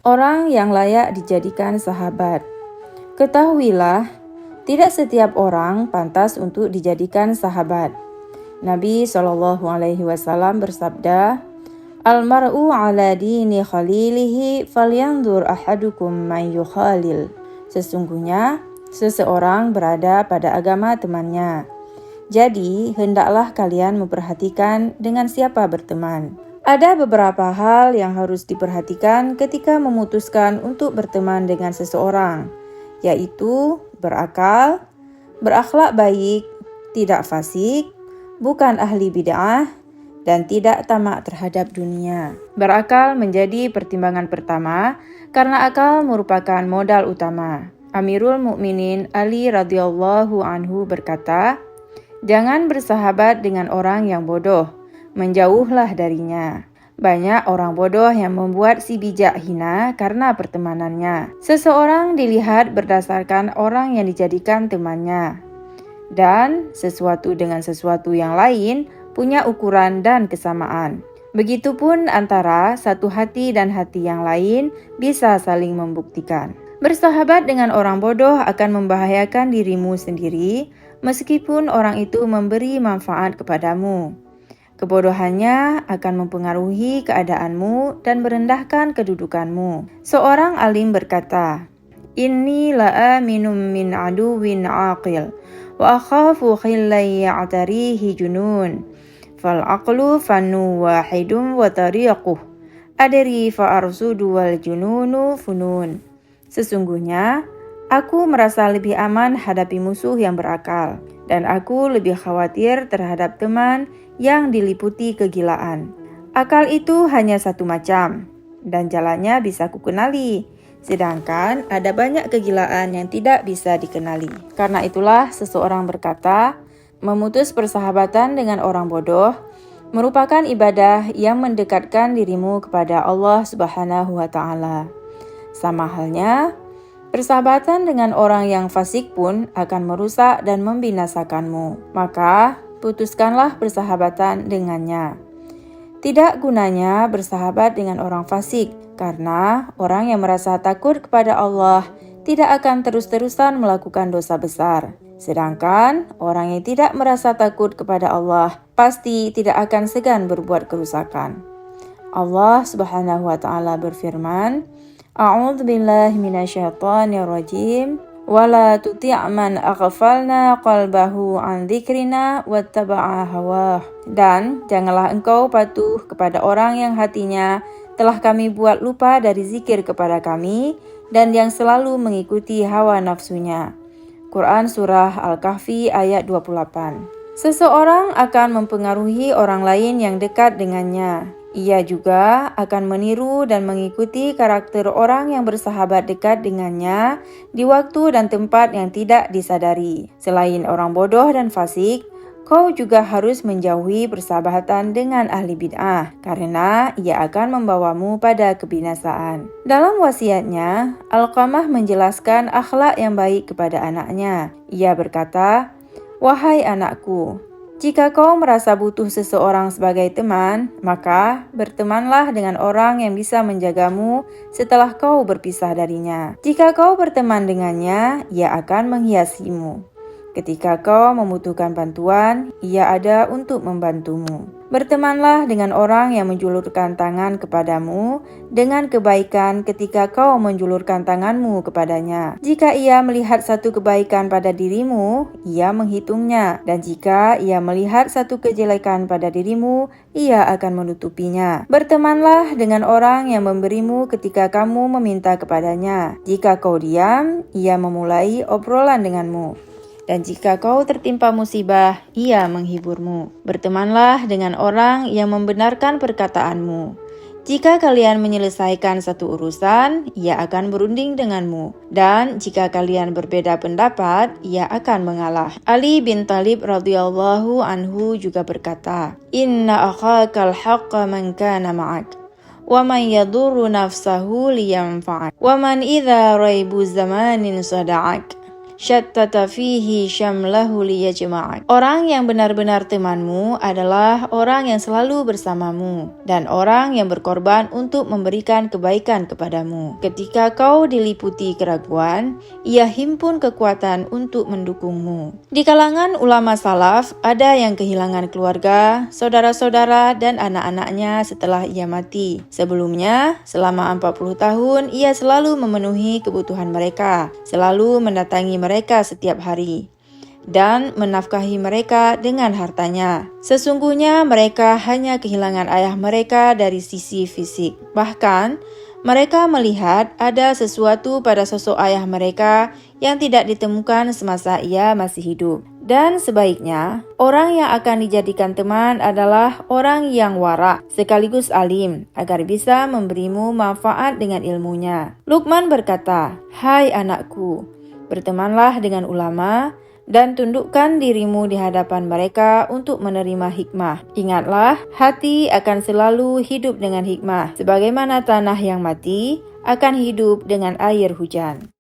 Orang yang layak dijadikan sahabat. Ketahuilah, tidak setiap orang pantas untuk dijadikan sahabat. Nabi SAW bersabda, "Al-mar'u ala dini khalilihi falyanzur ahadukum man yukhalil." Sesungguhnya, seseorang berada pada agama temannya. Jadi, hendaklah kalian memperhatikan dengan siapa berteman. Ada beberapa hal yang harus diperhatikan ketika memutuskan untuk berteman dengan seseorang, yaitu berakal, berakhlak baik, tidak fasik, bukan ahli bid'ah, dan tidak tamak terhadap dunia. Berakal menjadi pertimbangan pertama karena akal merupakan modal utama. Amirul Mukminin Ali radhiyallahu anhu berkata, "Jangan bersahabat dengan orang yang bodoh, menjauhlah darinya." Banyak orang bodoh yang membuat si bijak hina karena pertemanannya. Seseorang dilihat berdasarkan orang yang dijadikan temannya. Dan sesuatu dengan sesuatu yang lain punya ukuran dan kesamaan. Begitupun antara satu hati dan hati yang lain bisa saling membuktikan. Bersahabat dengan orang bodoh akan membahayakan dirimu sendiri meskipun orang itu memberi manfaat kepadamu. Kebodohannya akan mempengaruhi keadaanmu dan merendahkan kedudukanmu. Seorang alim berkata, "Inni la'aminum min aduwin aqil, wa akhafu khillay ya'tarihi junun, fal aqlu fannu wahidum wa tariquh, adri fa arsudu wal jununu funun." Sesungguhnya, aku merasa lebih aman hadapi musuh yang berakal, dan aku lebih khawatir terhadap teman yang diliputi kegilaan. Akal itu hanya satu macam, dan jalannya bisa kukenali, sedangkan ada banyak kegilaan yang tidak bisa dikenali. Karena itulah seseorang berkata, memutus persahabatan dengan orang bodoh merupakan ibadah yang mendekatkan dirimu kepada Allah Subhanahu wa Ta'ala. Sama halnya, persahabatan dengan orang yang fasik pun akan merusak dan membinasakanmu. Maka, putuskanlah persahabatan dengannya. Tidak gunanya bersahabat dengan orang fasik, karena orang yang merasa takut kepada Allah tidak akan terus-terusan melakukan dosa besar. Sedangkan orang yang tidak merasa takut kepada Allah pasti tidak akan segan berbuat kerusakan. Allah Subhanahu wa Ta'ala berfirman, "A'udzu billahi minasyaitonir rajim. Wala tuti' man aghfalna qalbahu an dzikrina wattaba'a hawah." Dan janganlah engkau patuh kepada orang yang hatinya telah kami buat lupa dari zikir kepada kami dan yang selalu mengikuti hawa nafsunya. Quran Surah Al-Kahfi ayat 28. Seseorang akan mempengaruhi orang lain yang dekat dengannya. Ia juga akan meniru dan mengikuti karakter orang yang bersahabat dekat dengannya di waktu dan tempat yang tidak disadari. Selain orang bodoh dan fasik, kau juga harus menjauhi persahabatan dengan ahli bid'ah, karena ia akan membawamu pada kebinasaan. Dalam wasiatnya, Alqamah menjelaskan akhlak yang baik kepada anaknya. Ia berkata, "Wahai anakku, jika kau merasa butuh seseorang sebagai teman, maka bertemanlah dengan orang yang bisa menjagamu setelah kau berpisah darinya. Jika kau berteman dengannya, ia akan menghiasimu. Ketika kau membutuhkan bantuan, ia ada untuk membantumu. Bertemanlah dengan orang yang menjulurkan tangan kepadamu dengan kebaikan ketika kau menjulurkan tanganmu kepadanya. Jika ia melihat satu kebaikan pada dirimu, ia menghitungnya. Dan jika ia melihat satu kejelekan pada dirimu, ia akan menutupinya. Bertemanlah dengan orang yang memberimu ketika kamu meminta kepadanya. Jika kau diam, ia memulai obrolan denganmu. Dan jika kau tertimpa musibah, ia menghiburmu. Bertemanlah dengan orang yang membenarkan perkataanmu. Jika kalian menyelesaikan satu urusan, ia akan berunding denganmu. Dan jika kalian berbeda pendapat, ia akan mengalah. Ali bin Thalib radhiyallahu anhu juga berkata, "Inna akhakal haqqa man kana ma'ak, wa man yadurru nafsahu liyanfa'ak, wa man idza raibu zamanin sada'ak." syattata fihi syamlahu liyajma'ak. Orang yang benar-benar temanmu adalah orang yang selalu bersamamu dan orang yang berkorban untuk memberikan kebaikan kepadamu. Ketika kau diliputi keraguan, ia himpun kekuatan untuk mendukungmu. Di kalangan ulama salaf, ada yang kehilangan keluarga, saudara-saudara, dan anak-anaknya setelah ia mati. Sebelumnya, selama 40 tahun, ia selalu memenuhi kebutuhan mereka, selalu mendatangi mereka setiap hari, dan menafkahi mereka dengan hartanya. Sesungguhnya mereka hanya kehilangan ayah mereka dari sisi fisik. Bahkan, mereka melihat ada sesuatu pada sosok ayah mereka yang tidak ditemukan semasa ia masih hidup. Dan sebaiknya, orang yang akan dijadikan teman adalah orang yang wara sekaligus alim, agar bisa memberimu manfaat dengan ilmunya. Luqman berkata, "Hai anakku, bertemanlah dengan ulama dan tundukkan dirimu di hadapan mereka untuk menerima hikmah. Ingatlah, hati akan selalu hidup dengan hikmah, sebagaimana tanah yang mati akan hidup dengan air hujan."